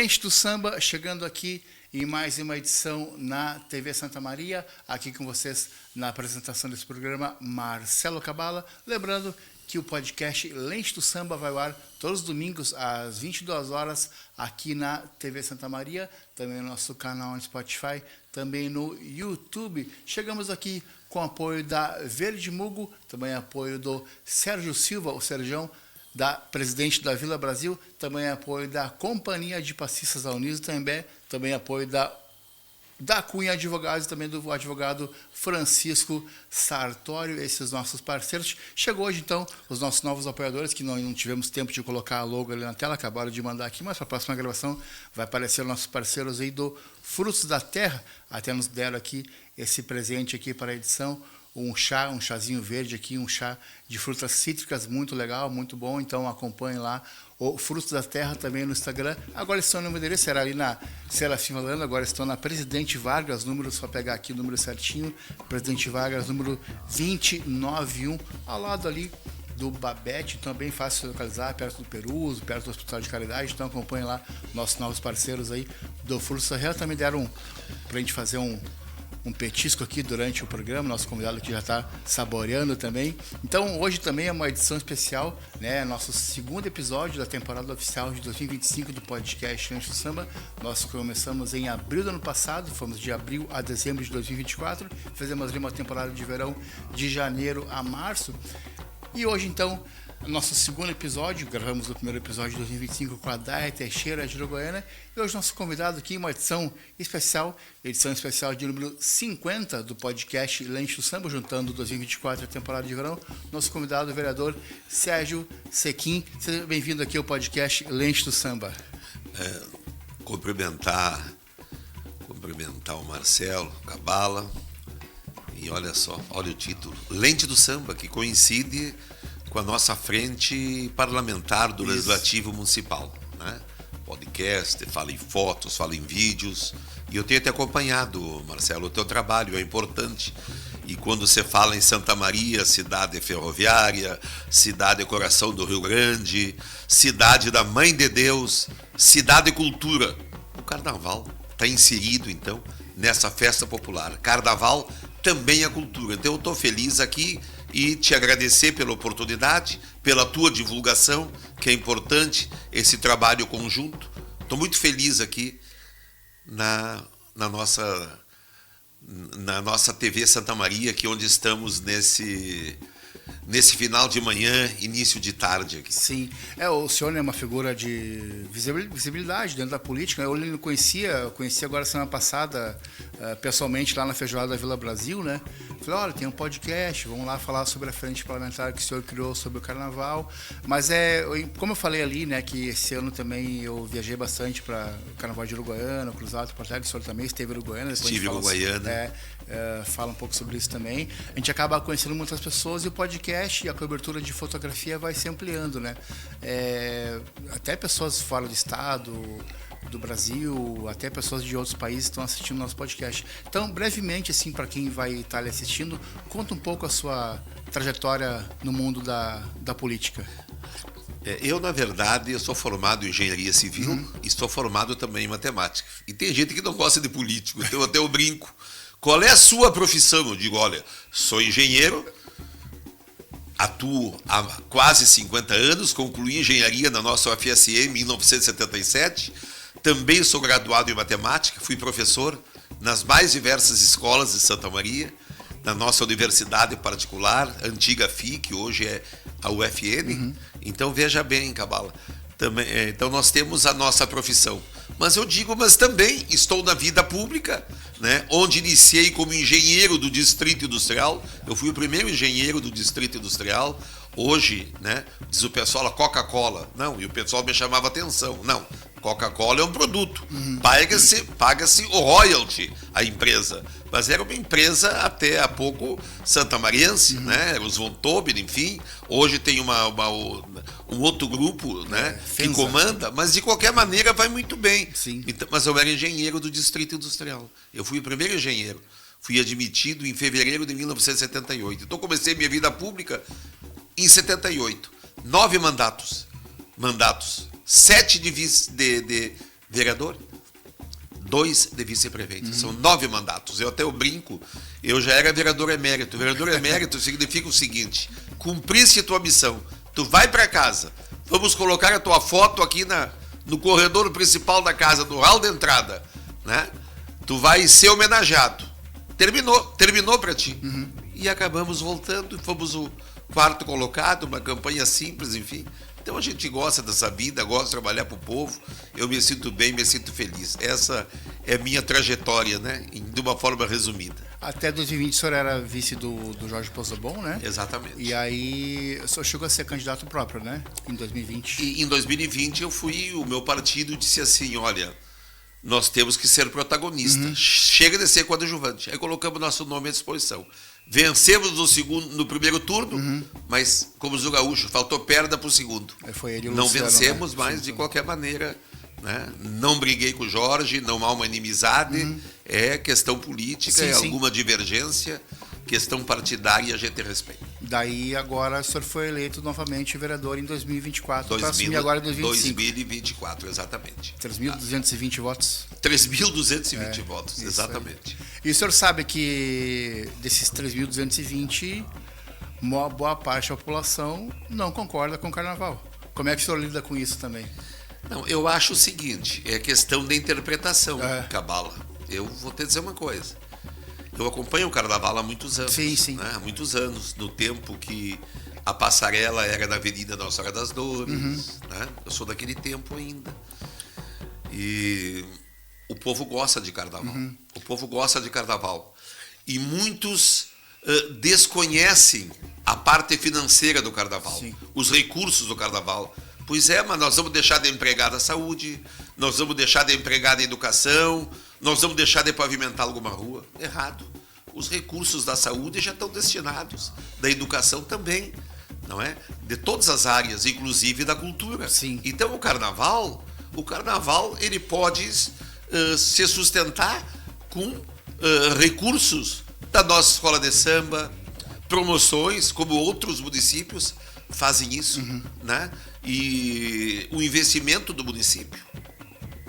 Lente do Samba, chegando aqui em mais uma edição na TV Santa Maria, aqui com vocês na apresentação desse programa, Marcelo Cabala. Lembrando que o podcast Lente do Samba vai ao ar todos os domingos às 22 horas aqui na TV Santa Maria, também no nosso canal no Spotify, também no YouTube. Chegamos aqui com apoio da Verde Mugo, também apoio do Sérgio Silva, o Serjão, da presidente da Vila Brasil, também apoio da Companhia de Passistas da Uniso, também apoio da Cunha Advogados e também do advogado Francisco Sartório, esses nossos parceiros. Chegou hoje, então, os nossos novos apoiadores, que não tivemos tempo de colocar a logo ali na tela, acabaram de mandar aqui, mas para a próxima gravação vai aparecer os nossos parceiros aí do Frutos da Terra, até nos deram aqui esse presente aqui para a edição, um chazinho verde aqui, um chá de frutas cítricas, muito legal, muito bom, então acompanhe lá o Frutos da Terra também no Instagram. Agora estão no meu endereço, era ali na Serafim Rolando, agora estão na Presidente Vargas, número, só pegar aqui o número certinho, Presidente Vargas, número 291, ao lado ali do Babete, então é bem fácil de localizar, perto do Peruso, perto do Hospital de Caridade, então acompanhe lá nossos novos parceiros aí do Frutos da Terra, também deram para a gente fazer um petisco aqui durante o programa, nosso convidado aqui já está saboreando também. Então hoje também é uma edição especial, né? Nosso segundo episódio da temporada oficial de 2025 do podcast Lente do Samba. Nós começamos em abril do ano passado, fomos de abril a dezembro de 2024, fizemos ali uma temporada de verão de janeiro a março. E hoje então, nosso segundo episódio, gravamos o primeiro episódio de 2025 com a Daia Teixeira de Uruguaiana, e hoje nosso convidado aqui, uma edição especial de número 50 do podcast Lente do Samba, juntando 2024 e a temporada de verão. Nosso convidado, o vereador Sérgio Sequim. Seja bem-vindo aqui ao podcast Lente do Samba. Cumprimentar o Marcelo Cabala, e olha só, olha o título, Lente do Samba, que coincide com a nossa frente parlamentar do Legislativo Municipal, né? Podcast, fala em fotos, fala em vídeos, e eu tenho te acompanhado, Marcelo, o teu trabalho é importante, e quando você fala em Santa Maria, cidade ferroviária, cidade coração do Rio Grande, cidade da Mãe de Deus, cidade cultura, o Carnaval está inserido, então, nessa festa popular. Carnaval também é cultura, então eu estou feliz aqui e te agradecer pela oportunidade, pela tua divulgação, que é importante, esse trabalho conjunto. Estou muito feliz aqui na nossa TV Santa Maria, aqui onde estamos nesse final de manhã, início de tarde aqui. Sim, o senhor é uma figura de visibilidade dentro da política. Eu não conheci agora semana passada, pessoalmente, lá na Feijoada da Vila Brasil, né? Falei, olha, tem um podcast, vamos lá falar sobre a frente parlamentar que o senhor criou sobre o Carnaval. Mas como eu falei ali, né, que esse ano também eu viajei bastante para o Carnaval de Uruguaiana, Cruzado, Porto Alegre, o senhor também esteve em Uruguaiana. Estive em Uruguaiana. Fala um pouco sobre isso também. A gente acaba conhecendo muitas pessoas e o podcast e a cobertura de fotografia vai se ampliando, né? Até pessoas fora do estado, do Brasil, até pessoas de outros países estão assistindo nosso podcast. Então, brevemente, assim, para quem vai estar ali assistindo, conta um pouco a sua trajetória no mundo da política. Eu, na verdade, eu sou formado em engenharia civil e sou formado também em matemática. E tem gente que não gosta de político, então até eu brinco. Qual é a sua profissão? Eu digo, olha, sou engenheiro, atuo há quase 50 anos, concluí engenharia na nossa UFSM em 1977, também sou graduado em matemática, fui professor nas mais diversas escolas de Santa Maria, na nossa universidade particular, antiga FIC, hoje é a UFN. Então, veja bem, Cabala, então nós temos a nossa profissão. Mas eu digo, mas também estou na vida pública, né? Onde iniciei como engenheiro do Distrito Industrial. Eu fui o primeiro engenheiro do Distrito Industrial. Hoje, né, diz o pessoal, a Coca-Cola. Não, e o pessoal me chamava atenção. Não, Coca-Cola é um produto. Paga-se o royalty à empresa. Mas era uma empresa até há pouco santamariense, né? Os Von Tobel, enfim. Hoje tem um outro grupo, né, que comanda, mas de qualquer maneira vai muito bem. Então, mas eu era engenheiro do Distrito Industrial. Eu fui o primeiro engenheiro. Fui admitido em fevereiro de 1978. Então comecei minha vida pública em 78. 9 mandatos. 7 vereador, 2 de vice-prefeito. São 9 mandatos. Eu brinco, eu já era vereador emérito. Vereador emérito significa o seguinte: cumprisse tua missão, tu vai para casa, vamos colocar a tua foto aqui no corredor principal da casa, no hall de entrada, né? Tu vai ser homenageado. Terminou para ti. E acabamos voltando, fomos o 4º colocado, uma campanha simples, enfim. Então a gente gosta dessa vida, gosta de trabalhar para o povo, eu me sinto bem, me sinto feliz. Essa é a minha trajetória, né? De uma forma resumida. Até 2020 o senhor era vice do Jorge Pozzobon, né? Exatamente. E aí o senhor chegou a ser candidato próprio, né? Em 2020. E em 2020 o meu partido disse assim, olha, nós temos que ser protagonistas. Chega de ser coadjuvante. Aí colocamos nosso nome à disposição. Vencemos no primeiro turno, mas, como diz o gaúcho, faltou perda para o segundo. Foi ele, não Luciano, vencemos, né? mas de qualquer maneira, né? Não briguei com o Jorge, não há uma inimizade, é questão política, alguma divergência, questão partidária, a gente respeita. Daí agora o senhor foi eleito novamente vereador em 2024, para assumir agora em 2025. 2024, exatamente. 3.220 votos. 3.220 votos, exatamente. E o senhor sabe que desses 3.220, uma boa parte da população não concorda com o carnaval. Como é que o senhor lida com isso também? Não, eu acho o seguinte, é questão de interpretação, Cabala. Eu vou te dizer uma coisa. Eu acompanho o carnaval há muitos anos. Sim. Né? Há muitos anos, no tempo que a passarela era na Avenida Nossa Senhora das Dores. Né? Eu sou daquele tempo ainda. E o povo gosta de carnaval. O povo gosta de carnaval. E muitos desconhecem a parte financeira do carnaval, os recursos do carnaval. Pois é, mas nós vamos deixar de empregar a saúde, nós vamos deixar de empregar a educação, nós vamos deixar de pavimentar alguma rua. Errado. Os recursos da saúde já estão destinados, da educação também, não é? De todas as áreas, inclusive da cultura. Sim. Então o carnaval ele pode se sustentar com recursos da nossa escola de samba, promoções, como outros municípios fazem isso, né? E o investimento do município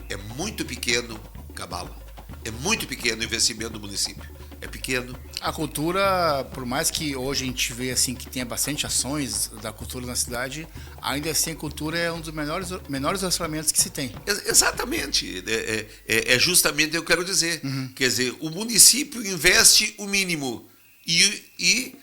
é muito pequeno, Cabala. É muito pequeno o investimento do município. É pequeno. A cultura, por mais que hoje a gente vê assim que tenha bastante ações da cultura na cidade, ainda assim a cultura é um dos menores orçamentos que se tem. Exatamente. É justamente o que eu quero dizer. Quer dizer, o município investe o mínimo e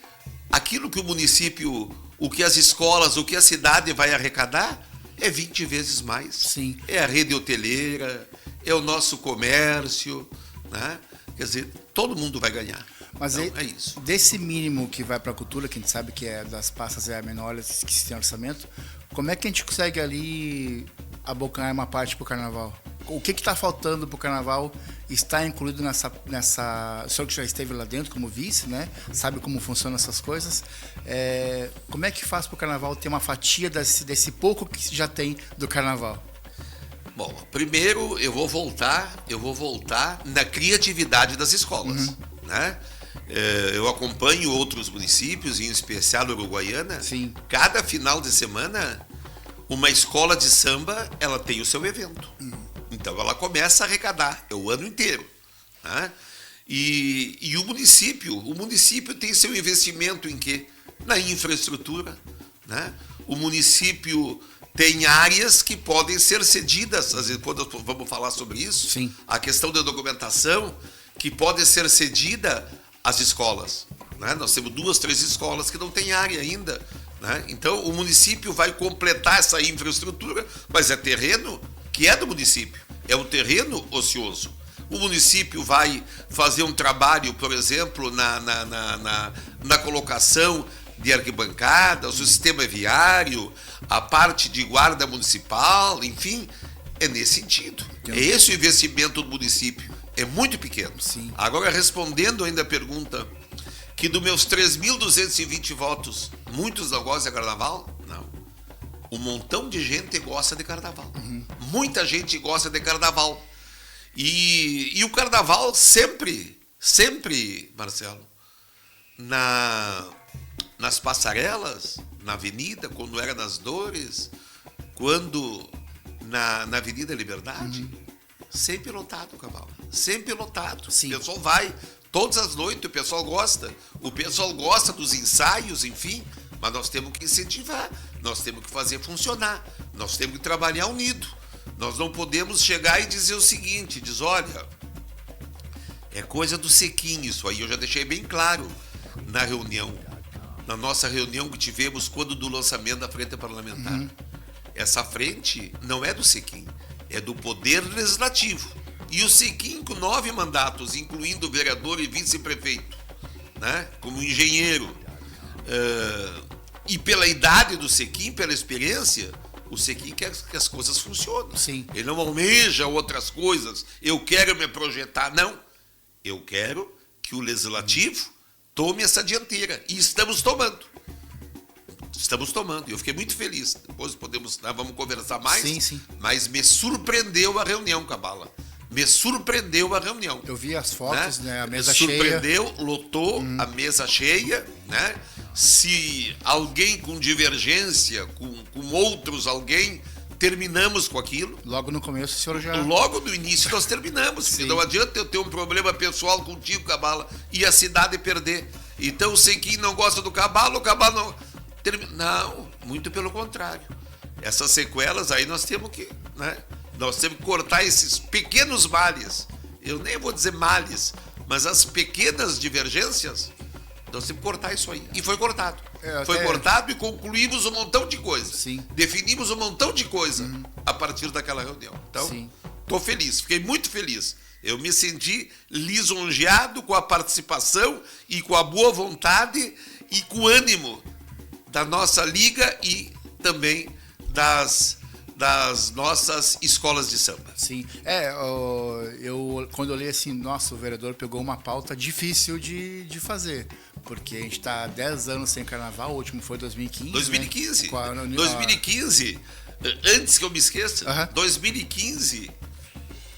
aquilo que o município, o que as escolas, o que a cidade vai arrecadar é 20 vezes mais. Sim. É a rede hoteleira, é o nosso comércio, né? Quer dizer, todo mundo vai ganhar. Mas então, é isso. Desse mínimo que vai para a cultura, que a gente sabe que é das pastas é a menor que se tem orçamento, como é que a gente consegue ali abocanhar uma parte para o carnaval? O que está faltando para o carnaval está incluído nessa... O senhor que já esteve lá dentro como vice, né? Sabe como funcionam essas coisas. Como é que faz para o carnaval ter uma fatia desse pouco que já tem do carnaval? Bom, primeiro eu vou voltar na criatividade das escolas, né? Eu acompanho outros municípios, em especial a Uruguaiana. Sim. Cada final de semana, uma escola de samba, ela tem o seu evento. Então ela começa a arrecadar, é o ano inteiro, né? E o município tem seu investimento em quê? Na infraestrutura, né? O município tem áreas que podem ser cedidas, às vezes, quando vamos falar sobre isso, Sim. A questão da documentação, que pode ser cedida às escolas, né? Nós temos 2, 3 escolas que não têm área ainda, né? Então, o município vai completar essa infraestrutura, mas é terreno que é do município, é um terreno ocioso. O município vai fazer um trabalho, por exemplo, na colocação de arquibancada, o sistema viário, a parte de guarda municipal, enfim, é nesse sentido. É esse o investimento do município. É muito pequeno. Sim. Agora, respondendo ainda a pergunta, que dos meus 3.220 votos, muitos não gostam de carnaval? Não. Um montão de gente gosta de carnaval. Muita gente gosta de carnaval. E o carnaval sempre, Marcelo, nas passarelas, na avenida, quando era nas Dores, quando na Avenida Liberdade, Sempre lotado, Cabala. Sempre lotado. Sim. O pessoal vai todas as noites, o pessoal gosta. O pessoal gosta dos ensaios, enfim. Mas nós temos que incentivar. Nós temos que fazer funcionar. Nós temos que trabalhar unido. Nós não podemos chegar e dizer o seguinte, diz, olha, é coisa do Sequim isso aí. Eu já deixei bem claro na reunião, na nossa reunião que tivemos quando do lançamento da frente parlamentar. Essa frente não é do Sequim, é do Poder Legislativo. E o Sequim, com 9 mandatos, incluindo vereador e vice-prefeito, né, como engenheiro, e pela idade do Sequim, pela experiência, o Sequim quer que as coisas funcionem. Sim. Ele não almeja outras coisas. Eu quero me projetar. Não. Eu quero que o Legislativo tome essa dianteira. E estamos tomando. Estamos tomando. Eu fiquei muito feliz. Depois vamos conversar mais. Sim, sim. Mas me surpreendeu a reunião, Cabala. Me surpreendeu a reunião. Eu vi as fotos, né? A mesa surpreendeu, cheia. Lotou a mesa cheia, né? Se alguém com divergência, com outros alguém, terminamos com aquilo. Logo no começo o senhor já... Logo no início nós terminamos. Sim. Não adianta eu ter um problema pessoal contigo, Cabala, e a cidade perder. Então, sei quem não gosta do Cabala, o Cabala não... Não, muito pelo contrário. Essas sequelas aí nós temos que, né? Nós temos que cortar esses pequenos males. Eu nem vou dizer males, mas as pequenas divergências, nós temos que cortar isso aí. E foi cortado. Foi cortado e concluímos um montão de coisa. Sim. Definimos um montão de coisa a partir daquela reunião. Então, estou feliz, fiquei muito feliz. Eu me senti lisonjeado com a participação e com a boa vontade e com o ânimo da nossa liga e também das nossas escolas de samba. Sim. Eu quando eu li assim, nossa, o vereador pegou uma pauta difícil de fazer, porque a gente está há 10 anos sem carnaval, o último foi 2015. 2015. Né? 2015, antes que eu me esqueça, 2015,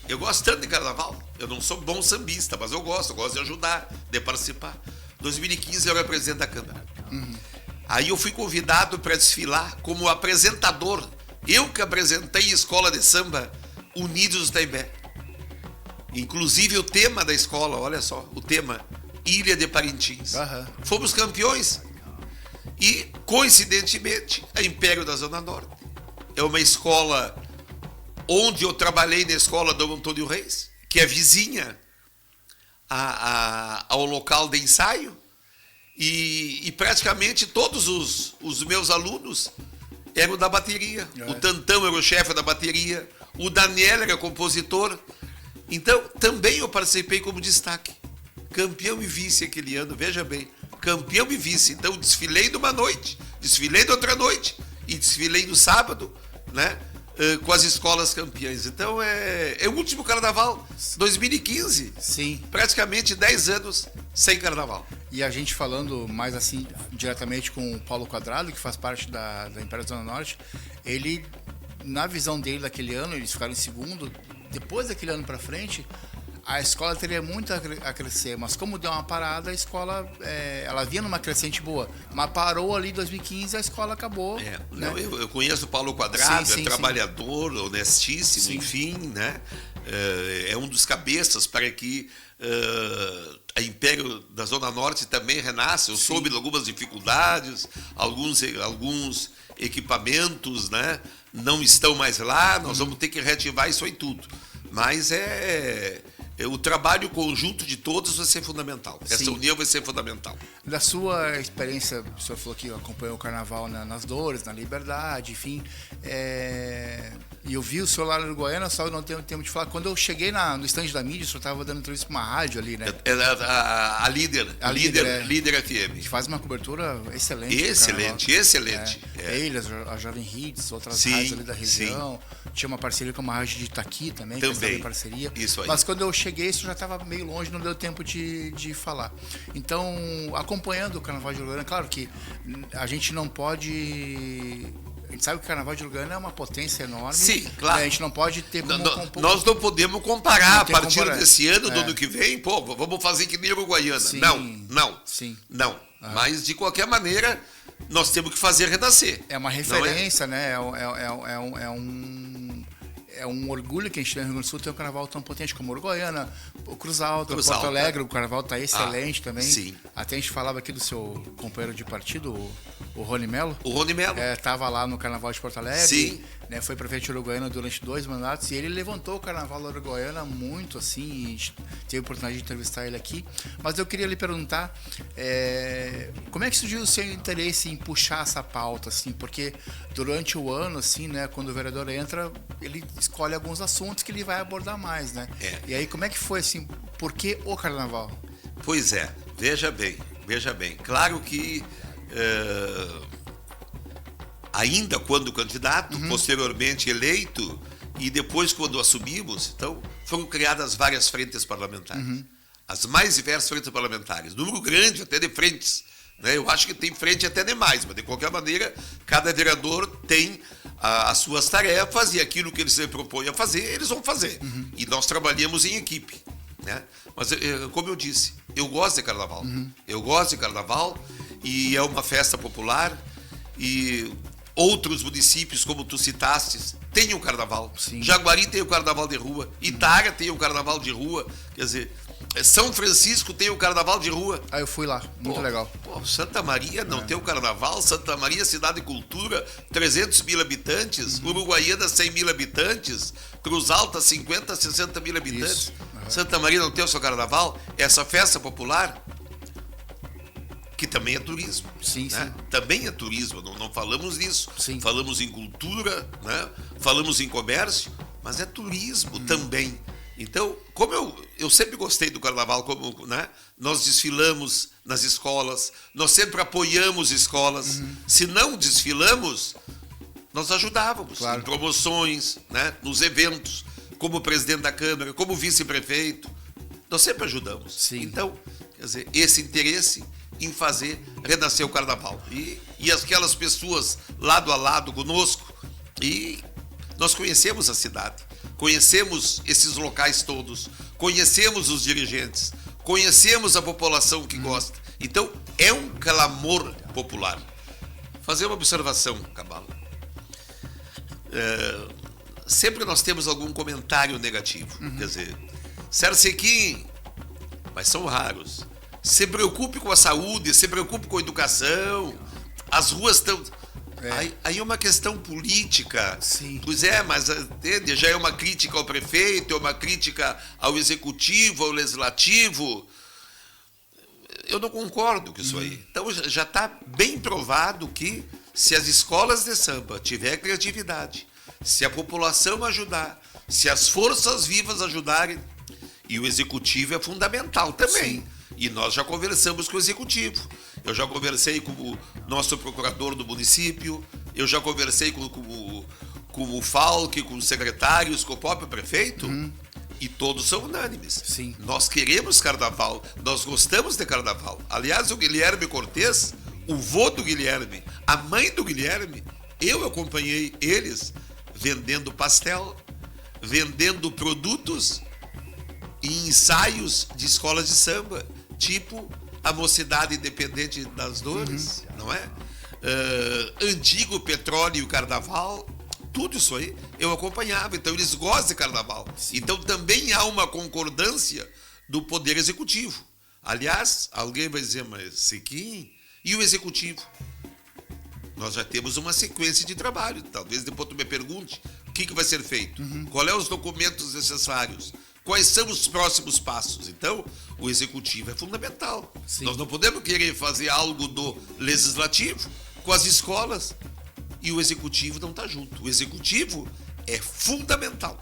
eu gosto tanto de carnaval. Eu não sou bom sambista, mas eu gosto de ajudar, de participar. 2015 eu era presidente da Câmara. Aí eu fui convidado para desfilar como apresentador. Eu que apresentei a escola de samba Unidos do Taimbé. Inclusive o tema da escola, olha só, o tema Ilha de Parintins. Fomos campeões. E, coincidentemente, a Império da Zona Norte é uma escola onde eu trabalhei na escola Dom Antônio Reis, que é vizinha ao local de ensaio. E praticamente todos os meus alunos eram da bateria. O Tantão era o chefe da bateria, o Daniel era compositor. Então, também eu participei como destaque. Campeão e vice aquele ano, veja bem. Campeão e vice. Então, desfilei numa noite, desfilei na outra noite e desfilei no sábado, né? Com as escolas campeãs. Então, é o último carnaval, 2015. Sim. Praticamente 10 anos sem carnaval. E a gente falando mais assim, diretamente com o Paulo Quadrado, que faz parte da Império da Zona Norte, ele, na visão dele daquele ano, eles ficaram em segundo, depois daquele ano para frente, a escola teria muito a crescer, mas como deu uma parada, a escola, ela vinha numa crescente boa, mas parou ali em 2015, a escola acabou. Não, eu conheço o Paulo Quadrado, sim, trabalhador, honestíssimo, enfim, né? É um dos cabeças para que a Império da Zona Norte também renasce. Eu soube de algumas dificuldades, alguns equipamentos, né, não estão mais lá, nós vamos ter que reativar isso aí tudo. Mas o trabalho conjunto de todos vai ser fundamental. Essa união vai ser fundamental. Da sua experiência, o senhor falou que acompanhou o carnaval nas Dores, na Liberdade, enfim. E eu vi o senhor lá no Uruguaiana, só não tenho tempo de falar. Quando eu cheguei no estande da mídia, o senhor estava dando entrevista para uma rádio ali, né? A líder FM. Que faz uma cobertura excelente. Excelente. Eles, a Jovem Hits, outras rádios ali da região. Tinha uma parceria com uma rádio de Itaqui também, que estava em parceria. Isso aí. Mas quando eu cheguei, isso já estava meio longe, não deu tempo de falar. Então, acompanhando o Carnaval de Uruguaiana, claro que a gente não pode... A gente sabe que o Carnaval de Uruguaiana é uma potência enorme. Sim, claro. A gente não pode ter como nós não podemos comparar a partir desse ano, do ano que vem, pô, vamos fazer que nem Uruguaiana. Sim. Não. Mas, de qualquer maneira, nós temos que fazer renascer. É uma referência, né? é um orgulho que a gente tem no Rio Grande do Sul ter um carnaval tão potente como Uruguaiana, o Cruz Alta, Porto Alegre, o carnaval está excelente também. Sim. Até a gente falava aqui do seu companheiro de partido, o Rony Melo. O Rony Melo. Estava lá no carnaval de Porto Alegre. Sim. Né, foi prefeito de Uruguaiana durante 2 mandatos e ele levantou o carnaval da Uruguaiana muito assim, teve a oportunidade de entrevistar ele aqui, mas eu queria lhe perguntar como é que surgiu o seu interesse em puxar essa pauta, assim, porque durante o ano, assim, né, quando o vereador entra, ele escolhe alguns assuntos que ele vai abordar mais, né? E aí como é que foi, assim, por que o carnaval? Pois é, veja bem, claro que ainda quando candidato, posteriormente eleito, e depois quando assumimos, então foram criadas várias frentes parlamentares. As mais diversas frentes parlamentares. Número grande até de frentes. Né? Eu acho que tem frente até demais, mas de qualquer maneira, cada vereador tem as suas tarefas e aquilo que ele se propõe a fazer, eles vão fazer. E nós trabalhamos em equipe. Né? Mas, como eu disse, eu gosto de carnaval. Eu gosto de carnaval e é uma festa popular e outros municípios, como tu citaste, têm o carnaval. Sim. Jaguari tem o carnaval de rua, Itara tem o carnaval de rua, quer dizer, São Francisco tem o carnaval de rua. Eu fui lá, muito legal. Santa Maria não tem o carnaval, Santa Maria, cidade de cultura, 300 mil habitantes, Uruguaiana, 100 mil habitantes, Cruz Alta, 50, 60 mil habitantes. Santa Maria não tem o seu carnaval, essa festa popular, que também é turismo. Sim, né? sim. Também é turismo, não falamos nisso. Sim. Falamos em cultura, né? Falamos em comércio, mas é turismo também. Então, como eu sempre gostei do carnaval, como, né? Nós desfilamos nas escolas, nós sempre apoiamos escolas. Se não desfilamos, nós ajudávamos em promoções, né? Nos eventos, como presidente da Câmara, como vice-prefeito. Nós sempre ajudamos. Sim. Então, quer dizer, esse interesse em fazer renascer o carnaval. E aquelas pessoas lado a lado conosco, e nós conhecemos a cidade, conhecemos esses locais todos, conhecemos os dirigentes, conhecemos a população que gosta. Então, é um clamor popular. Fazer uma observação, Cabala. Sempre nós temos algum comentário negativo. Quer dizer, Sersequim, mas são raros. Se preocupe com a saúde, se preocupe com a educação, as ruas estão... Aí é uma questão política. Sim. Pois é, mas entende? Já é uma crítica ao prefeito, é uma crítica ao executivo, ao legislativo. Eu não concordo com isso aí. Então já está bem provado que se as escolas de samba tiver criatividade, se a população ajudar, se as forças vivas ajudarem, e o executivo é fundamental também. Sim. E nós já conversamos com o executivo. Eu já conversei com o nosso procurador do município, eu já conversei com o Falque, com os secretários, com o próprio prefeito, e todos são unânimes. Sim. Nós queremos carnaval, nós gostamos de carnaval. Aliás, o Guilherme Cortez, o vô do Guilherme, a mãe do Guilherme, eu acompanhei eles vendendo pastel, vendendo produtos e ensaios de escolas de samba, tipo a Mocidade Independente das Dores, não é? Antigo Petróleo e o Carnaval, tudo isso aí eu acompanhava. Então eles gostam de carnaval. Sim. Então também há uma concordância do Poder Executivo. Aliás, alguém vai dizer, mas Sequim, e o Executivo? Nós já temos uma sequência de trabalho. Talvez depois tu me pergunte o que vai ser feito. Qual é os documentos necessários? Quais são os próximos passos? Então, o executivo é fundamental. Sim. Nós não podemos querer fazer algo do legislativo com as escolas e o executivo não está junto. O executivo é fundamental.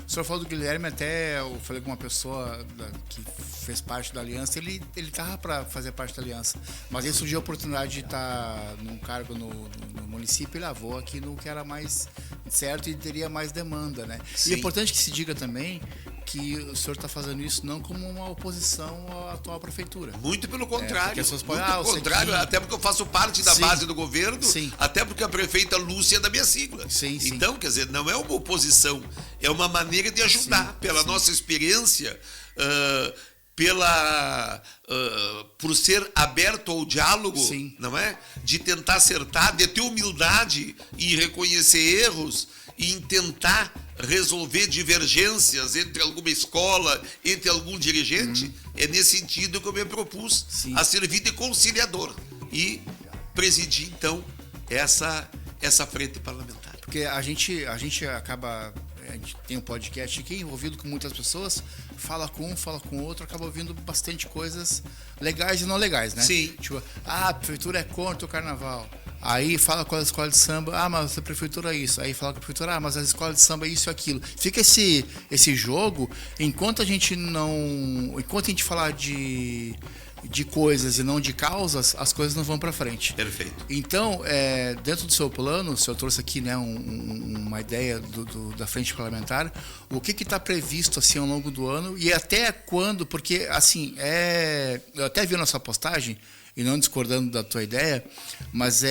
O senhor falou do Guilherme, até eu falei com uma pessoa que fez parte da aliança, ele estava para fazer parte da aliança, mas aí surgiu a oportunidade de estar num cargo no município e lavou aqui no que era mais certo e teria mais demanda, né? Sim. E é importante que se diga também que o senhor está fazendo isso não como uma oposição à atual prefeitura. Muito pelo contrário. Muito pelo contrário, até porque eu faço parte da base do governo, até porque a prefeita Lúcia é da minha sigla. Sim. Então, quer dizer, não é uma oposição, é uma maneira de ajudar, pela nossa experiência, por ser aberto ao diálogo, não é? De tentar acertar, de ter humildade e reconhecer erros e em tentar resolver divergências entre alguma escola, entre algum dirigente, é nesse sentido que eu me propus a servir de conciliador e presidir, então, essa frente parlamentar. Porque a gente acaba... A gente tem um podcast aqui envolvido com muitas pessoas, fala com um, fala com outro, acaba ouvindo bastante coisas legais e não legais, né? Sim. Tipo, a prefeitura é contra o carnaval. Aí fala com a escola de samba, mas a prefeitura é isso. Aí fala com a prefeitura, mas a escola de samba é isso e aquilo. Fica esse jogo, enquanto a gente falar de coisas e não de causas, as coisas não vão para frente. Perfeito. Então, dentro do seu plano, o senhor trouxe aqui, né, uma ideia da frente parlamentar, o que está previsto assim ao longo do ano e até quando, porque assim, eu até vi a nossa postagem, e não discordando da tua ideia, mas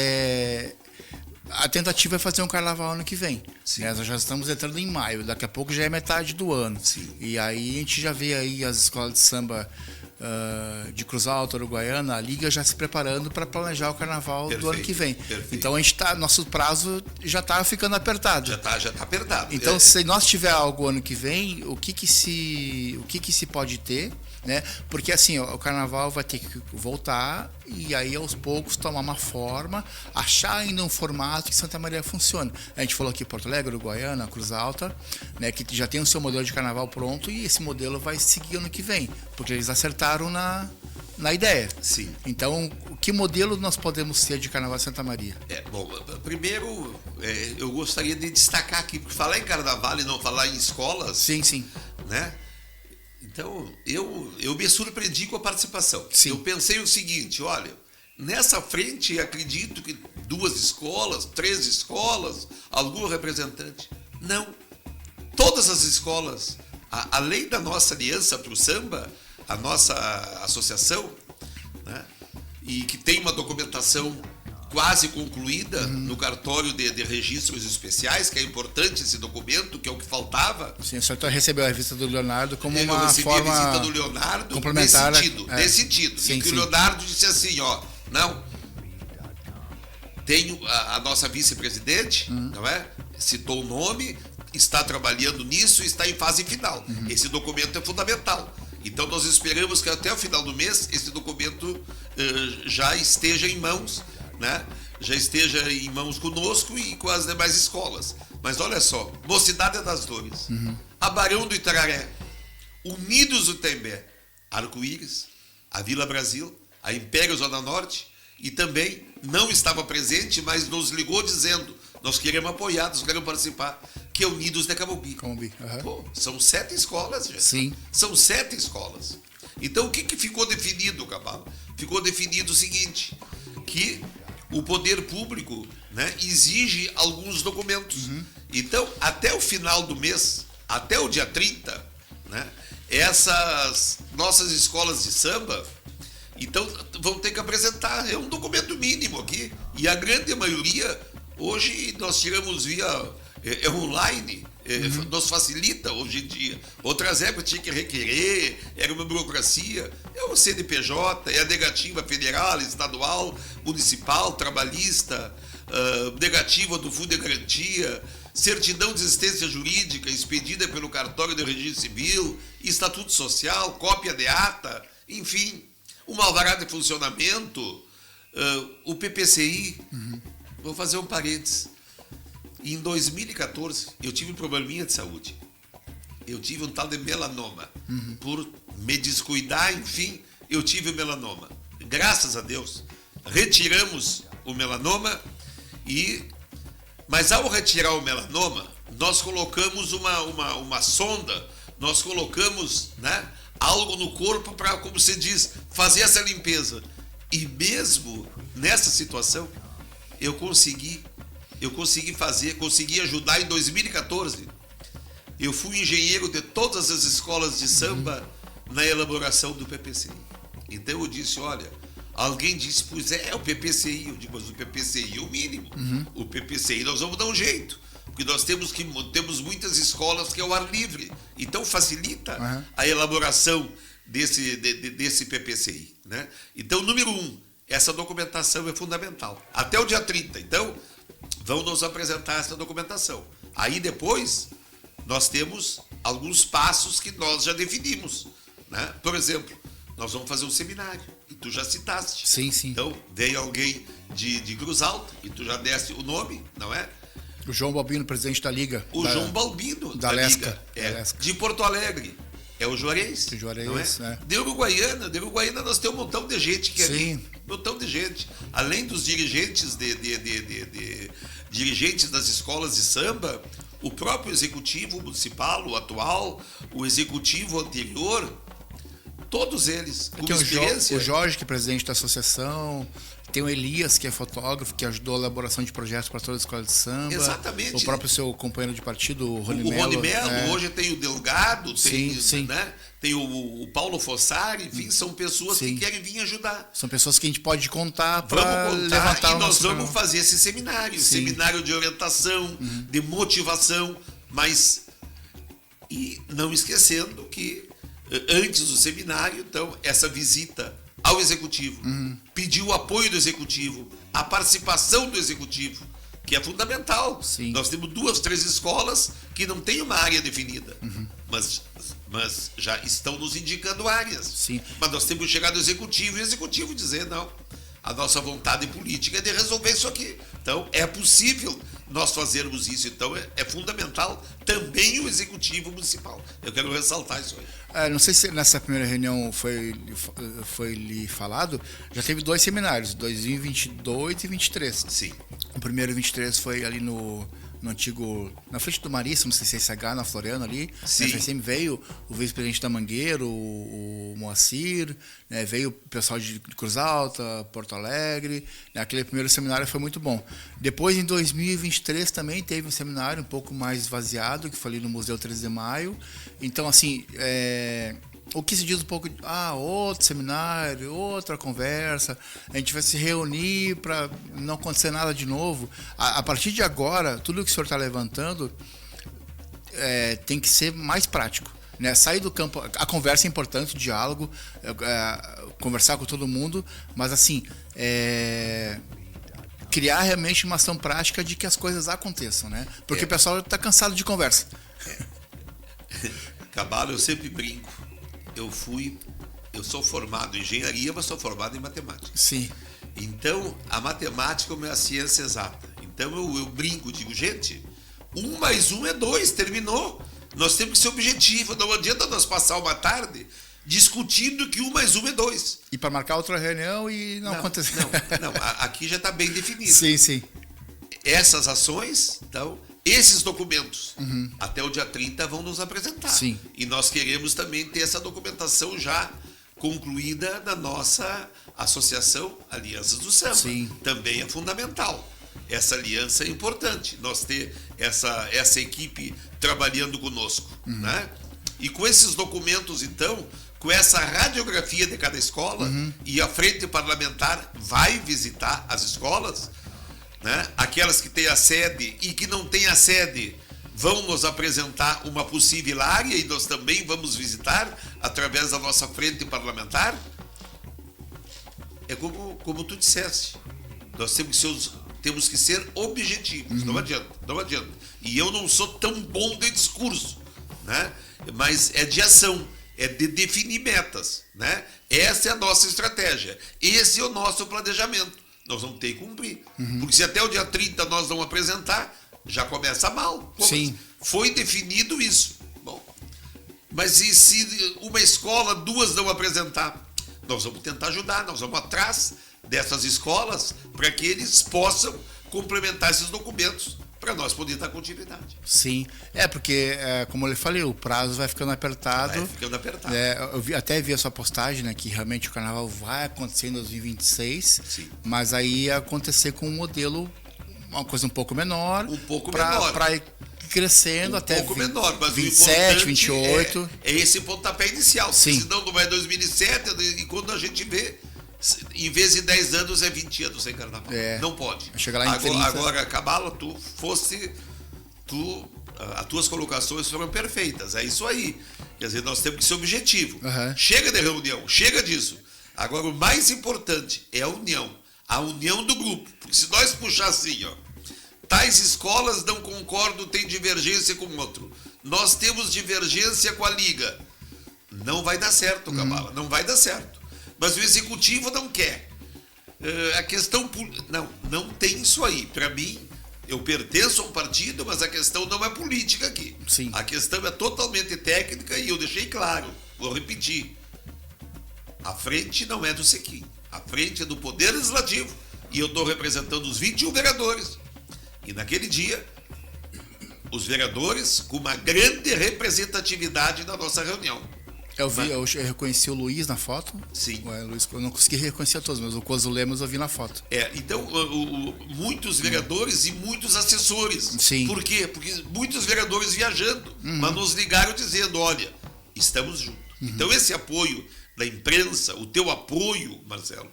a tentativa é fazer um carnaval ano que vem. Né? Nós já estamos entrando em maio, daqui a pouco já é metade do ano. Sim. E aí a gente já vê aí as escolas de samba de Cruz Alta, Uruguaiana, a Liga já se preparando para planejar o carnaval do ano que vem. Perfeito. Então nosso prazo já está ficando apertado. Já tá apertado. Então, se nós tiver algo ano que vem, o que se pode ter, né? Porque assim, o carnaval vai ter que voltar e aí aos poucos tomar uma forma, achar ainda um formato que Santa Maria funcione. A gente falou aqui Porto Alegre, Uruguaiana, Cruz Alta, né, que já tem o seu modelo de carnaval pronto e esse modelo vai seguir ano que vem, porque eles acertaram na ideia. Sim. Então, que modelo nós podemos ter de carnaval de Santa Maria? Bom, primeiro eu gostaria de destacar aqui, porque falar em carnaval e não falar em escolas, Sim. Né? Então, eu me surpreendi com a participação. Sim. Eu pensei o seguinte, olha, nessa frente acredito que 2 escolas, 3 escolas, algum representante. Não. Todas as escolas, além da nossa aliança para o samba, a nossa associação, né, e que tem uma documentação quase concluída no cartório de registros especiais, que é importante esse documento, que é o que faltava. Sim, o senhor recebeu a visita do Leonardo como eu uma recebi forma a visita do Leonardo complementar. Nesse sentido. Sim, e que o Leonardo disse assim, não, tenho a nossa vice-presidente, não é? Citou o nome, está trabalhando nisso e está em fase final. Esse documento é fundamental. Então nós esperamos que até o final do mês esse documento já esteja em mãos, né? Já esteja em mãos conosco e com as demais escolas. Mas olha só, Mocidade das Dores, a Barão do Itararé, Unidos do Tembé, Arco-Íris, a Vila Brasil, a Império Zona Norte, e também não estava presente, mas nos ligou dizendo, nós queremos apoiar, nós queremos participar, que é Unidos de Camobi. Pô, são 7 escolas, gente. Sim. São 7 escolas. Então, o que ficou definido, Cabalo? Ficou definido o seguinte, que o poder público, né, exige alguns documentos. Então, até o final do mês, até o dia 30, né, essas nossas escolas de samba, então, vão ter que apresentar, é um documento mínimo aqui. E a grande maioria, hoje nós tiramos via online, nos facilita hoje em dia. Outras épocas tinha que requerer, era uma burocracia. É o CNPJ, é a negativa federal, estadual, municipal, trabalhista, negativa do Fundo de Garantia, certidão de existência jurídica expedida pelo cartório de registro civil, estatuto social, cópia de ata, enfim, uma alvará de funcionamento, o PPCI. Vou fazer um parênteses. Em 2014, eu tive um probleminha de saúde. Eu tive um tal de melanoma. Por me descuidar, enfim, eu tive o melanoma. Graças a Deus, retiramos o melanoma, mas ao retirar o melanoma, nós colocamos uma sonda, nós colocamos, né, algo no corpo para, como se diz, fazer essa limpeza. E mesmo nessa situação, eu consegui ajudar em 2014. Eu fui engenheiro de todas as escolas de samba na elaboração do PPCI. Então eu disse, olha, alguém disse, pois o PPCI. Eu digo, mas o PPCI é o mínimo. O PPCI nós vamos dar um jeito. Porque nós temos muitas escolas que é o ar livre. Então facilita a elaboração desse PPCI. Né? Então, número 1, essa documentação é fundamental. Até o dia 30. Então, vão nos apresentar essa documentação. Aí depois, nós temos alguns passos que nós já definimos, né? Por exemplo, nós vamos fazer um seminário, e tu já citaste. Sim. Então, veio alguém de Cruz Alta, e tu já deste o nome, não é? O João Balbino, presidente da Liga. João Balbino, da Lesca. Liga. Da Lesca. De Porto Alegre. É o Juarez. O Juarez, não é? De Uruguaiana nós temos um montão de gente que é ali. Um montão de gente. Além dos dirigentes dirigentes das escolas de samba, o próprio executivo municipal, o atual, o executivo anterior, todos eles. Com tem experiência. O Jorge, que é presidente da associação. Tem o Elias, que é fotógrafo, que ajudou a elaboração de projetos para toda a escola de samba. Exatamente. O próprio seu companheiro de partido, o Rony Melo. O Rony Melo, hoje tem o Delgado, sim. Né? Tem o Paulo Fossari, enfim, são pessoas que querem vir ajudar. São pessoas que a gente pode contar para levantar e nós vamos fazer esse seminário. Seminário de orientação, de motivação, mas... E não esquecendo que antes do seminário, então, essa visita ao executivo, pedir o apoio do executivo, a participação do executivo, que é fundamental. Sim. Nós temos 2, 3 escolas que não têm uma área definida, mas já estão nos indicando áreas. Sim. Mas nós temos que chegar no executivo e o executivo dizer, não, a nossa vontade política é de resolver isso aqui. Então, é possível nós fazermos isso. Então, é fundamental também o executivo municipal. Eu quero ressaltar isso aí. Não sei se nessa primeira reunião foi lhe falado, já teve 2 seminários, 2022 e 23. Sim. O primeiro 23 foi ali no antigo, na frente do Marista, no CCSH, na Floriano ali. Sim. Na FSM veio o vice-presidente da Mangueiro, o Moacir, né, veio o pessoal de Cruz Alta, Porto Alegre. Aquele primeiro seminário foi muito bom. Depois, em 2023, também teve um seminário um pouco mais esvaziado, que foi ali no Museu 13 de Maio. Então, assim, o que se diz um pouco de outro seminário, outra conversa, a gente vai se reunir para não acontecer nada de novo. A partir de agora, tudo que o senhor está levantando tem que ser mais prático, né? Sair do campo, a conversa é importante, o diálogo, conversar com todo mundo, mas assim, criar realmente uma ação prática de que as coisas aconteçam, né? Porque o pessoal está cansado de conversa. Cabalo, eu sempre brinco. Eu sou formado em engenharia, mas sou formado em matemática. Sim. Então, a matemática é uma ciência exata. Então, eu brinco, digo, gente, 1 mais 1 é 2, terminou. Nós temos que ser objetivo. Não adianta nós passar uma tarde discutindo que 1 mais 1 é 2. E para marcar outra reunião e não acontecer. Não, aqui já está bem definido. Sim. Essas ações, então... Esses documentos, até o dia 30, vão nos apresentar. Sim. E nós queremos também ter essa documentação já concluída da nossa associação Alianças do Samba. Sim. Também é fundamental. Essa aliança é importante, nós ter essa equipe trabalhando conosco. Né? E com esses documentos, então, com essa radiografia de cada escola, e a frente parlamentar vai visitar as escolas, né? Aquelas que têm a sede e que não têm a sede vão nos apresentar uma possível área e nós também vamos visitar através da nossa frente parlamentar. É como tu disseste, nós temos que ser objetivos, não adianta. E eu não sou tão bom de discurso, né? Mas é de ação, é de definir metas, né? Essa é a nossa estratégia, esse é o nosso planejamento. Nós vamos ter que cumprir. Porque se até o dia 30 nós não apresentar, já começa mal. Sim. Foi definido isso. Bom, mas e se uma escola, 2 não apresentar? Nós vamos tentar ajudar, nós vamos atrás dessas escolas para que eles possam complementar esses documentos para nós poder dar continuidade. Sim, porque, como eu falei, o prazo vai ficando apertado. Vai ficando apertado. Eu até vi a sua postagem, né, que realmente o carnaval vai acontecer em 2026, Sim. Mas aí ia acontecer com um modelo, uma coisa um pouco menor. Para ir crescendo até pouco menor, mas 27, 28. É esse pontapé inicial. Sim. Senão não vai 2007, e quando a gente vê, em vez de 10 anos, é 20 anos sem carnaval. Não pode. Chega lá em 30. Agora, Cabala, as tuas colocações foram perfeitas. É isso aí. Quer dizer, nós temos que ser objetivo. Chega de reunião, chega disso. Agora, o mais importante é a união do grupo. Porque se nós puxar assim, tais escolas não concordam, tem divergência com o outro. nós temos divergência com a Liga. Não vai dar certo, Cabala, não vai dar certo. Mas o Executivo não quer. A questão... Não tem isso aí. Para mim, eu pertenço a um partido, mas a questão não é política aqui. Sim. A questão é totalmente técnica e eu deixei claro, vou repetir. A frente não é do Sequim. A frente é do Poder Legislativo. E eu estou representando os 21 vereadores. E naquele dia, os vereadores com uma grande representatividade na nossa reunião. Eu reconheci o Luiz na foto. Sim. Luiz, eu não consegui reconhecer todos, mas o Coso Lemos eu vi na foto. Então, muitos vereadores e muitos assessores. Sim. Por quê? Porque muitos vereadores viajando, mas nos ligaram dizendo, olha, estamos juntos. Então, esse apoio da imprensa, o teu apoio, Marcelo,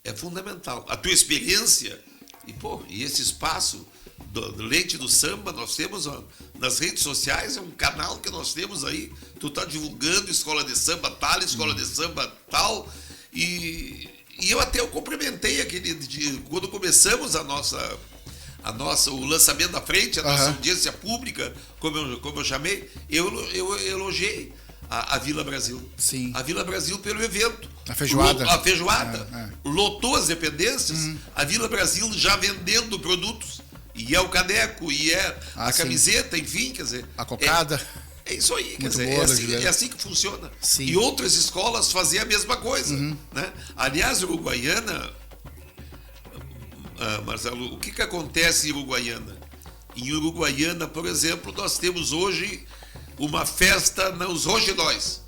é fundamental. A tua experiência e esse espaço do Leite do Samba, nós temos nas redes sociais, é um canal que nós temos aí, tu tá divulgando escola de samba tal, escola de samba tal, e eu até cumprimentei quando começamos o lançamento da frente, a nossa audiência pública, como eu chamei, eu elogiei a Vila Brasil. Sim. A Vila Brasil pelo evento. A feijoada. A feijoada. Lotou as dependências, a Vila Brasil já vendendo produtos. E é o caneco, e é a camiseta, enfim, quer dizer... A cocada. É isso aí, quer dizer, é assim que funciona. Sim. E outras escolas faziam a mesma coisa. Né? Aliás, Uruguaiana, Marcelo, o que acontece em Uruguaiana? Em Uruguaiana, por exemplo, nós temos hoje uma festa nos roxinóis.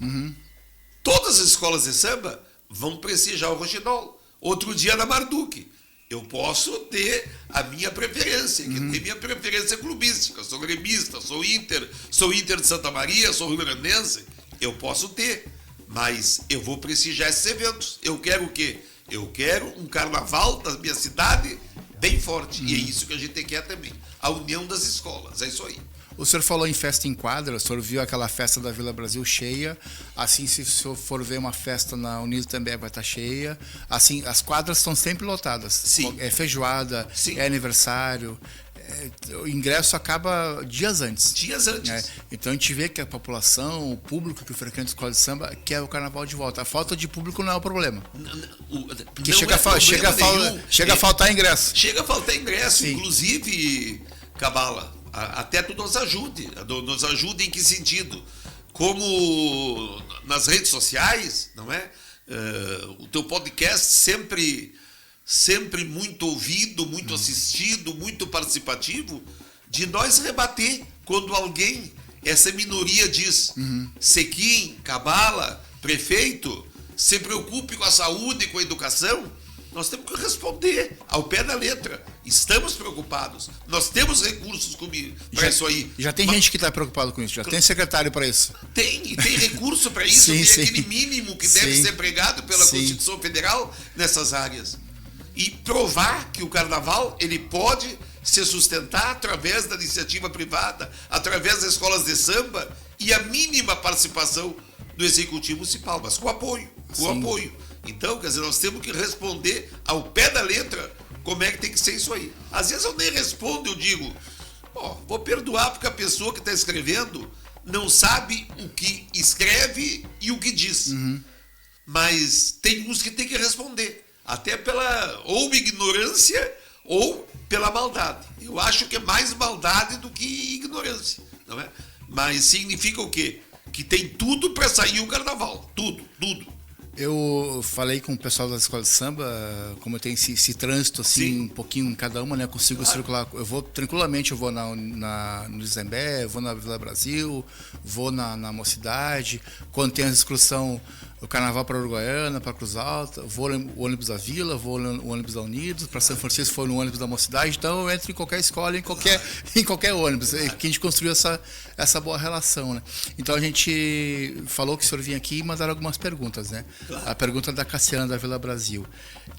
Todas as escolas de samba vão prestigiar o roxinol. Outro dia na Marduk. Eu posso ter a minha preferência, que tem minha preferência clubística. Sou gremista, sou Inter de Santa Maria, sou rio-grandense. Eu posso ter, mas eu vou prestigiar esses eventos. Eu quero o quê? Eu quero um carnaval da minha cidade bem forte. E é isso que a gente quer também. A união das escolas, é isso aí. O senhor falou em festa em quadra, o senhor viu aquela festa da Vila Brasil cheia, assim, se o senhor for ver uma festa na Unido também vai estar cheia, assim, as quadras estão sempre lotadas. Sim. É feijoada, Sim. É aniversário, o ingresso acaba dias antes. Dias antes. Então a gente vê que a população, o público que frequenta a escola de samba quer o carnaval de volta. A falta de público não é o problema. Porque chega a faltar ingresso. Chega a faltar ingresso, Sim. Inclusive, Cabala, até tu nos ajude em que sentido? Como nas redes sociais, não é? O teu podcast sempre muito ouvido, muito assistido, muito participativo, de nós rebater quando alguém, essa minoria diz, Sequim, Cabala, prefeito, se preocupe com a saúde e com a educação. Nós temos que responder ao pé da letra. Estamos preocupados. Nós temos recursos para isso aí. Já tem gente que está preocupado com isso. Já tem secretário para isso. Tem recurso para isso. Sim, tem aquele mínimo que deve ser empregado pela Constituição Federal nessas áreas. E provar que o carnaval ele pode se sustentar através da iniciativa privada, através das escolas de samba e a mínima participação do Executivo Municipal, mas com apoio. Então, quer dizer, nós temos que responder ao pé da letra como é que tem que ser isso aí. Às vezes eu nem respondo, eu digo, vou perdoar porque a pessoa que está escrevendo não sabe o que escreve e o que diz. Mas tem uns que tem que responder, até pela ou ignorância ou pela maldade. Eu acho que é mais maldade do que ignorância, não é? Mas significa o quê? Que tem tudo para sair o carnaval, tudo. Eu falei com o pessoal da escola de samba, como eu tenho esse trânsito assim, um pouquinho em cada uma, né? Consigo circular. Eu vou tranquilamente, eu vou no Zembé, vou na Vila Brasil, vou na Mocidade. Quando tem a excursão, o carnaval para Uruguaiana, para Cruz Alta, vou no ônibus da Vila, vou no ônibus da Unidos, para São Francisco foi no ônibus da Mocidade. Então eu entro em qualquer escola, em qualquer ônibus. Que a gente construiu essa boa relação, né? Então a gente falou que o senhor vinha aqui e mandaram algumas perguntas, né? Claro. A pergunta da Cassiana da Vila Brasil.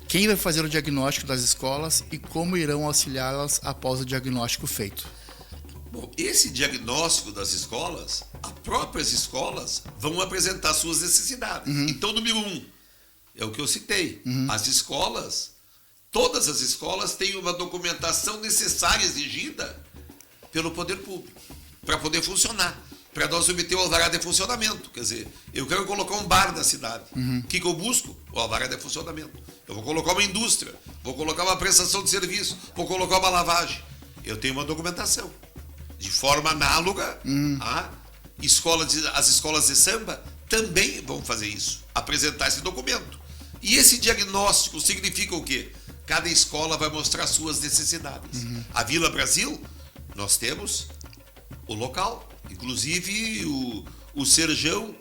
Quem vai fazer o diagnóstico das escolas e como irão auxiliá-las após o diagnóstico feito? Bom, esse diagnóstico das escolas, as próprias escolas vão apresentar suas necessidades. Então, número 1, é o que eu citei. As escolas, todas as escolas têm uma documentação necessária exigida pelo poder público para poder funcionar. para nós obter o alvará de funcionamento. Quer dizer, eu quero colocar um bar na cidade. O que eu busco? O alvará de funcionamento. Eu vou colocar uma indústria, vou colocar uma prestação de serviço, vou colocar uma lavagem. Eu tenho uma documentação. De forma análoga, as escolas de samba também vão fazer isso, apresentar esse documento. E esse diagnóstico significa o quê? Cada escola vai mostrar suas necessidades. A Vila Brasil, nós temos o local, inclusive o Serjão,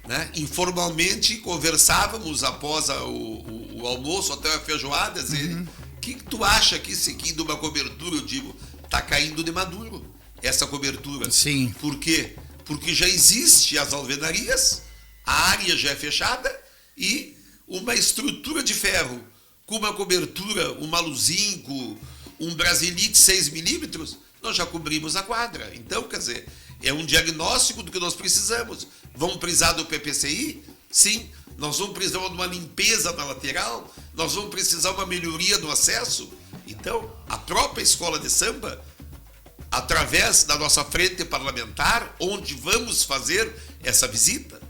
né? Informalmente conversávamos após o almoço, até a feijoada, dizer, o que tu acha que esse aqui de uma cobertura, eu digo, está caindo de maduro, essa cobertura. Sim. Por quê? Porque já existe as alvenarias, a área já é fechada e uma estrutura de ferro com uma cobertura, um maluzinco, um brasilite 6 milímetros, nós já cobrimos a quadra. Então, quer dizer, é um diagnóstico do que nós precisamos. Vamos precisar do PPCI? Sim. Nós vamos precisar de uma limpeza na lateral? Nós vamos precisar de uma melhoria no acesso? Então, a própria escola de samba, através da nossa frente parlamentar, onde vamos fazer essa visita,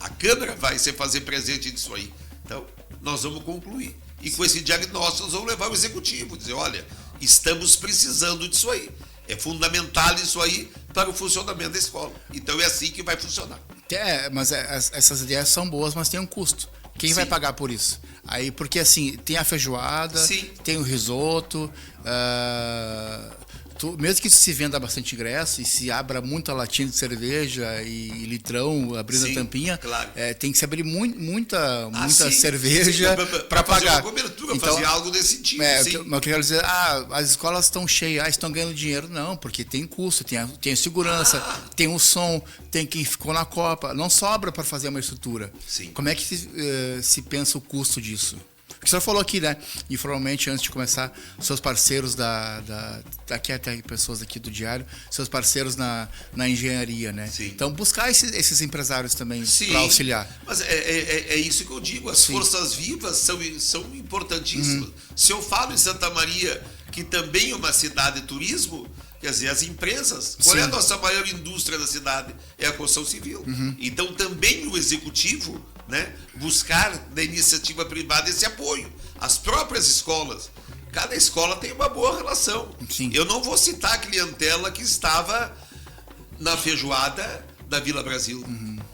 a Câmara vai se fazer presente nisso aí. Então, nós vamos concluir. E com esse diagnóstico, nós vamos levar o Executivo, dizer, olha, estamos precisando disso aí. É fundamental isso aí para o funcionamento da escola. Então, é assim que vai funcionar. Mas essas ideias são boas, mas tem um custo. Quem vai pagar por isso? Aí, porque assim, tem a feijoada, tem o risoto, mesmo que isso se venda bastante ingresso e se abra muita latinha de cerveja e litrão abrindo a tampinha, claro. Tem que se abrir muita cerveja para pagar. Uma cobertura, então, fazer algo desse sentido. Mas eu quero dizer, as escolas estão cheias, estão ganhando dinheiro. Não, porque tem custo, tem a segurança, tem o som, tem quem ficou na Copa. Não sobra para fazer uma estrutura. Sim. Como é que se pensa o custo disso? O senhor falou aqui, né, informalmente, antes de começar, seus parceiros aqui até pessoas aqui do Diário, seus parceiros na engenharia, né? Sim. Então, buscar esses empresários também para auxiliar. Mas é isso que eu digo, as forças vivas são importantíssimas. Se eu falo em Santa Maria, que também é uma cidade de turismo, quer dizer, as empresas, qual é a nossa maior indústria da cidade? É a construção civil. Então, também o Executivo, né, buscar da iniciativa privada esse apoio. As próprias escolas, cada escola tem uma boa relação. Sim. Eu não vou citar a clientela que estava na feijoada da Vila Brasil,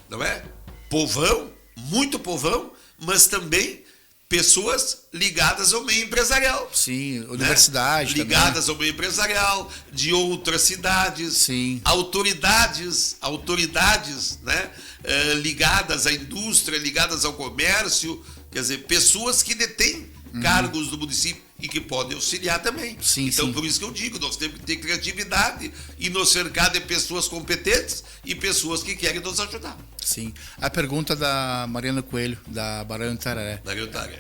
não é? Povão, muito povão, mas também pessoas ligadas ao meio empresarial. Sim, universidade, né? Ligadas ao meio empresarial, de outras cidades. Sim. Autoridades, né? Ligadas à indústria, ligadas ao comércio, quer dizer, pessoas que detêm cargos do município e que podem auxiliar também. Então, por isso que eu digo, nós temos que ter criatividade e nos cercar de pessoas competentes e pessoas que querem nos ajudar. Sim. A pergunta da Mariana Coelho, da Barão do Tararé.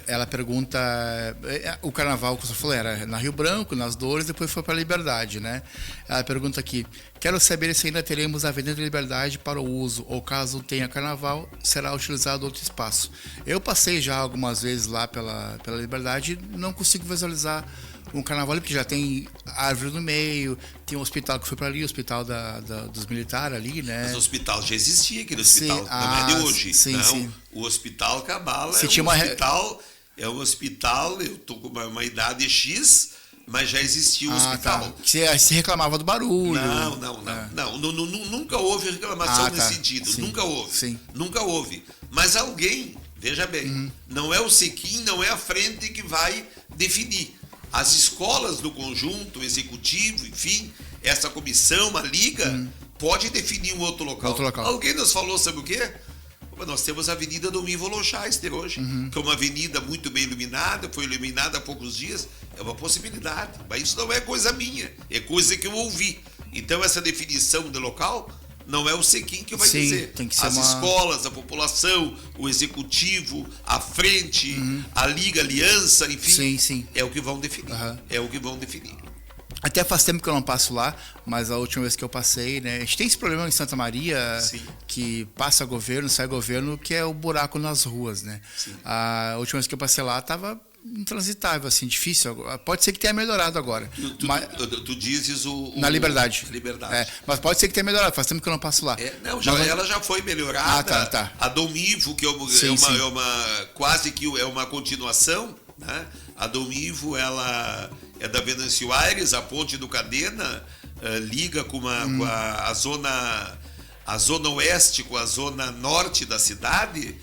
Ela pergunta, o carnaval que você falou era na Rio Branco, nas Dores, depois foi para a Liberdade, né? Ela pergunta aqui, quero saber se ainda teremos a Avenida Liberdade para o uso, ou caso tenha carnaval, será utilizado outro espaço. Eu passei já algumas vezes lá pela Liberdade e não consigo visualizar um carnaval ali, porque já tem árvore no meio, tem um hospital que foi para ali, o hospital dos militares ali, né? Mas o hospital já existia aqui no hospital, não é de hoje. Sim. O Hospital Cabala é um hospital, eu estou com uma idade X, mas já existia o hospital. Tá. Se reclamava do barulho. Não, nunca houve reclamação nesse sentido, nunca houve. Nunca houve. Mas alguém, veja bem, não é o Sequim, não é a frente que vai definir. As escolas do conjunto, o executivo, enfim, essa comissão, a liga, pode definir um outro local. Alguém nos falou, sabe o quê? Nós temos a Avenida Domingo Lochaister hoje, que é uma avenida muito bem iluminada, foi iluminada há poucos dias, é uma possibilidade, mas isso não é coisa minha, é coisa que eu ouvi. Então, essa definição de local não é o Sequim que vai dizer. Tem que ser escolas, a população, o executivo, a frente, a liga, a aliança, enfim, é o que vão definir. É o que vão definir. Até faz tempo que eu não passo lá, mas a última vez que eu passei, né? A gente tem esse problema em Santa Maria, que passa governo, sai governo, que é o buraco nas ruas, né? A última vez que eu passei lá, tava intransitável, assim, difícil. Pode ser que tenha melhorado agora. Tu dizes na Liberdade. Liberdade. Mas pode ser que tenha melhorado, faz tempo que eu não passo lá. Ela já foi melhorada. Tá. A Dom Ivo, que quase que é uma continuação, né? A Dom Ivo, ela é da Venâncio Aires, a ponte do Cadena, liga com a zona oeste com a zona norte da cidade.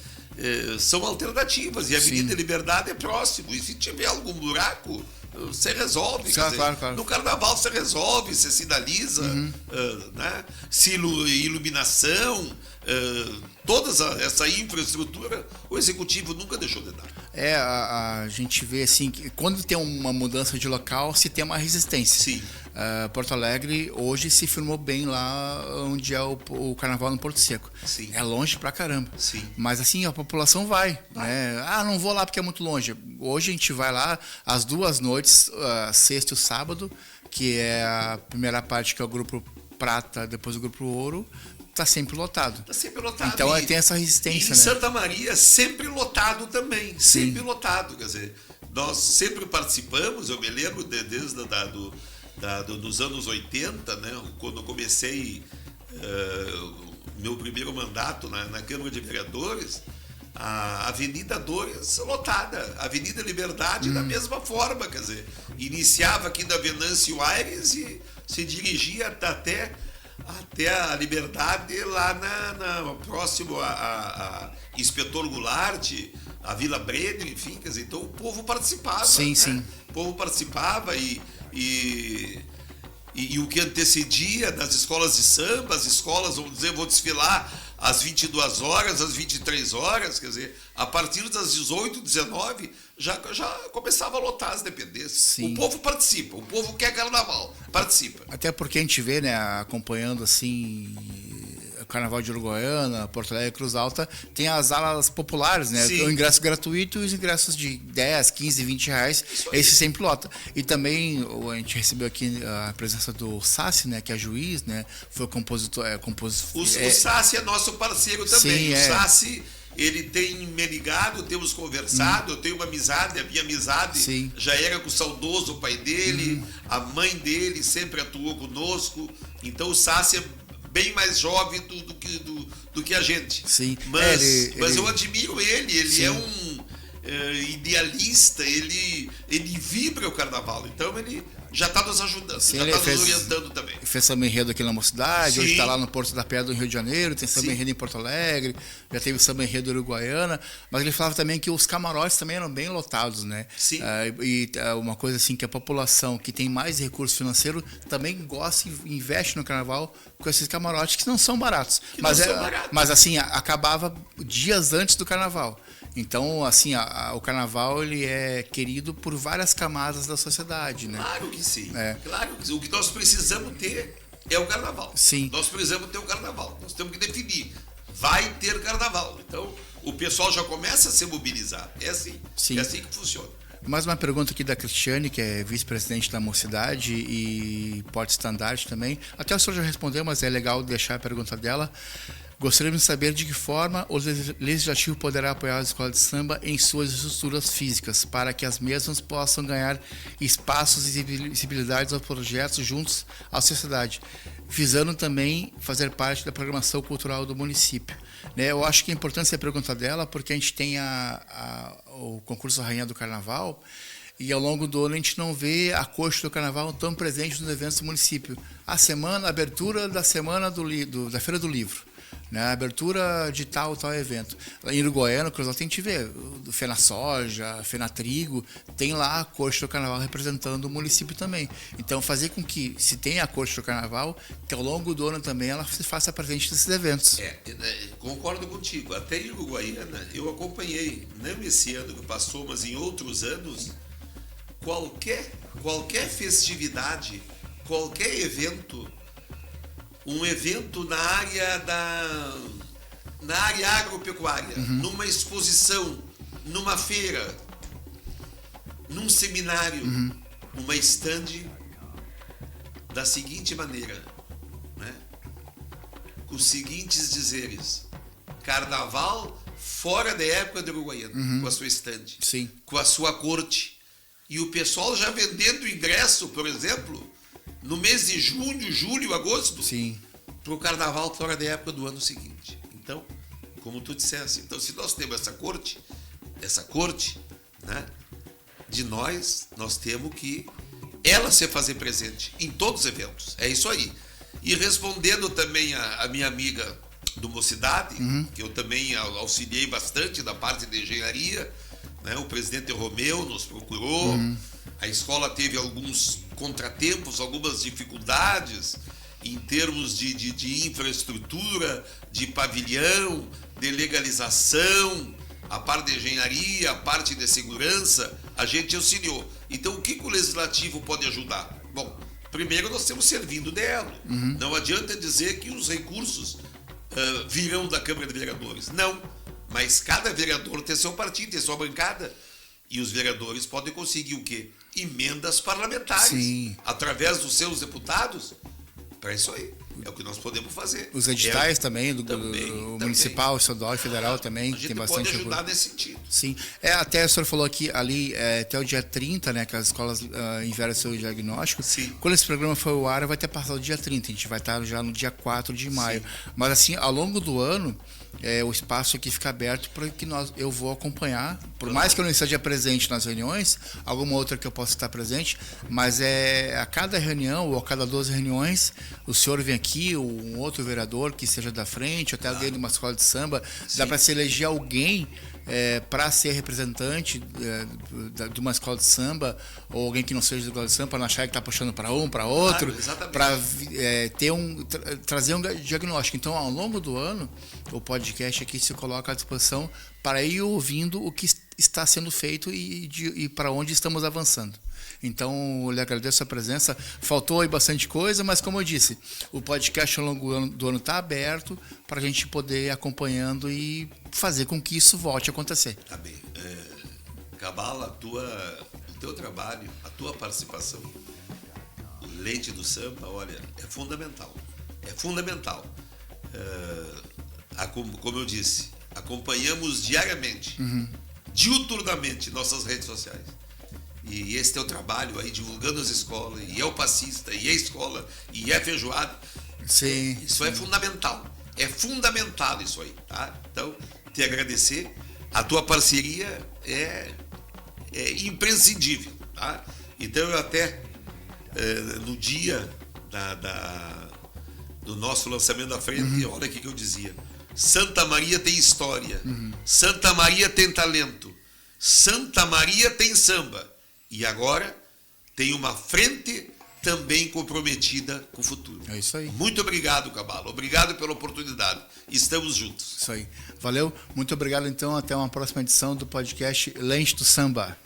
São alternativas, e a Avenida Liberdade é próximo, e se tiver algum buraco, você resolve. Claro. No carnaval você resolve, você sinaliza, né? Se iluminação, toda essa infraestrutura, o executivo nunca deixou de dar. A gente vê assim que quando tem uma mudança de local, se tem uma resistência. Sim. Porto Alegre hoje se firmou bem lá onde é o carnaval no Porto Seco. Sim. É longe pra caramba. Sim. Mas assim, a população vai. Né? Não vou lá porque é muito longe. Hoje a gente vai lá às 2 noites, sexta e sábado, que é a primeira parte, que é o grupo Prata, depois o grupo Ouro. Está sempre lotado. Então tem essa resistência. E em Santa Maria, sempre lotado também. Sim. Sempre lotado. Quer dizer, nós sempre participamos, eu me lembro desde dos anos 80, né, quando eu comecei meu primeiro mandato na Câmara de Vereadores, a Avenida Dores lotada, a Avenida Liberdade da mesma forma, quer dizer, iniciava aqui da Venâncio Aires e se dirigia até a Liberdade, lá próximo a Inspetor Goulart, a Vila Brenner, enfim, quer dizer, então o povo participava. Sim. O povo participava e o que antecedia das escolas de samba, as escolas, vamos dizer, vão desfilar às 22 horas, às 23 horas, quer dizer, a partir das 18, 19, já começava a lotar as dependências. Sim. O povo participa, o povo quer carnaval, participa. Até porque a gente vê, né, acompanhando assim o Carnaval de Uruguaiana, Porto Alegre, Cruz Alta, tem as alas populares, né? Sim. O ingresso gratuito e os ingressos de 10, 15, 20 reais, esse sempre lota. E também a gente recebeu aqui a presença do Sassi, né, que é juiz, né? Foi compositor. O Sassi é nosso parceiro também. Sim, o Sassi, ele tem me ligado, temos conversado, eu tenho uma amizade, a minha amizade Sim. já era com o saudoso pai dele, a mãe dele sempre atuou conosco, então o Sassi é bem mais jovem do que a gente. Sim. Mas eu admiro ele Sim. é um idealista, ele vibra o carnaval, então ele já está nos ajudando, Sim, já está nos orientando também. Fez samba enredo aqui na Mocidade, Sim. hoje está lá no Porto da Pedra, no Rio de Janeiro, tem samba Sim. enredo em Porto Alegre, já teve samba enredo Uruguaiana, mas ele falava também que os camarotes também eram bem lotados, né? Sim. Uma coisa assim, que a população que tem mais recurso financeiro também gosta e investe no carnaval com esses camarotes que não são baratos. Mas assim, acabava dias antes do carnaval. Então, assim, o carnaval ele é querido por várias camadas da sociedade, né? Claro que sim. Claro que sim. O que nós precisamos ter é o carnaval. Sim. Nós precisamos ter o carnaval. Nós temos que definir. Vai ter carnaval. Então, o pessoal já começa a se mobilizar. É assim. Sim. É assim que funciona. Mais uma pergunta aqui da Cristiane, que é vice-presidente da Mocidade e porte-estandarte também. Até o senhor já respondeu, mas é legal deixar a pergunta dela. Gostaríamos de saber de que forma o Legislativo poderá apoiar as escolas de samba em suas estruturas físicas, para que as mesmas possam ganhar espaços e visibilidades aos projetos juntos à sociedade, visando também fazer parte da programação cultural do município. Né? Eu acho que é importante essa pergunta dela, porque a gente tem o concurso Rainha do Carnaval, e ao longo do ano a gente não vê a coxa do carnaval tão presente nos eventos do município. A abertura da semana da Feira do Livro. Né, a abertura de tal evento. Em Uruguaiana, Cruz Alta, a gente vê o Fena Soja, Fena Trigo, tem lá a coxa do carnaval representando o município também. Então, fazer com que, se tenha a coxa do carnaval, que ao longo do ano também ela se faça presente nesses eventos. Concordo contigo. Até em Uruguaiana, eu acompanhei, não esse ano que passou, mas em outros anos, qualquer festividade, qualquer evento, um evento na área agropecuária, numa exposição, numa feira, num seminário, uma estande da seguinte maneira, né? Com os seguintes dizeres: carnaval fora da época do Uruguaiana, com a sua stand, Sim. com a sua corte. E o pessoal já vendendo ingresso, por exemplo, no mês de junho, julho, agosto, Sim. para o carnaval fora da época do ano seguinte. Então, como tu disseste, então, se nós temos essa corte, né, de nós temos que ela se fazer presente em todos os eventos. É isso aí. E respondendo também a minha amiga do Mocidade, que eu também auxiliei bastante da parte de engenharia, né, o presidente Romeu nos procurou, a escola teve alguns contratempos, algumas dificuldades em termos de infraestrutura, de pavilhão, de legalização, a parte de engenharia, a parte de segurança, a gente auxiliou. Então, o que o legislativo pode ajudar? Bom, primeiro nós estamos servindo dela. Não adianta dizer que os recursos virão da Câmara de Vereadores. Não, mas cada vereador tem seu partido, tem sua bancada. E os vereadores podem conseguir o quê? Emendas parlamentares. Sim. Através dos seus deputados. Para isso aí. É o que nós podemos fazer. Os editais também, do também. municipal, estadual e federal também, A gente tem bastante pode ajudar recurso. nesse sentido. Sim. Até o senhor falou que ali, até o dia 30, né, que as escolas enviaram seu diagnóstico. Sim. Quando esse programa for ao ar, vai ter passado o dia 30. A gente vai estar já no dia 4 de maio. Sim. Mas assim, ao longo do ano, o espaço aqui fica aberto para que eu vou acompanhar. Por mais que eu não esteja presente nas reuniões, alguma outra que eu possa estar presente, mas a cada reunião ou a cada 12 reuniões, o senhor vem aqui, um outro vereador que seja da frente, até alguém de uma escola de samba, dá para se eleger alguém para ser representante de uma escola de samba, ou alguém que não seja de escola de samba, para não achar que está puxando para um, para outro, para trazer um diagnóstico. Então, ao longo do ano, o podcast aqui se coloca à disposição para ir ouvindo o que está sendo feito e para onde estamos avançando. Então, eu lhe agradeço a presença. Faltou aí bastante coisa, mas como eu disse, o podcast ao longo do ano está aberto para a gente poder ir acompanhando e fazer com que isso volte a acontecer. Tá bem. Cabala, o teu trabalho, a tua participação, o Leite do Samba, olha, é fundamental. É fundamental. Como eu disse, acompanhamos diariamente, diuturnamente, nossas redes sociais. E esse teu trabalho aí, divulgando as escolas, e é o passista, e é a escola, e é a feijoada. Sim. Isso é fundamental. É fundamental isso aí, tá? Então, te agradecer. A tua parceria é imprescindível, tá? Então, eu até, no dia do nosso lançamento da frente, olha o que eu dizia. Santa Maria tem história. Santa Maria tem talento. Santa Maria tem samba. E agora tem uma frente também comprometida com o futuro. É isso aí. Muito obrigado, Cabala. Obrigado pela oportunidade. Estamos juntos. Isso aí. Valeu. Muito obrigado, então. Até uma próxima edição do podcast Lente do Samba.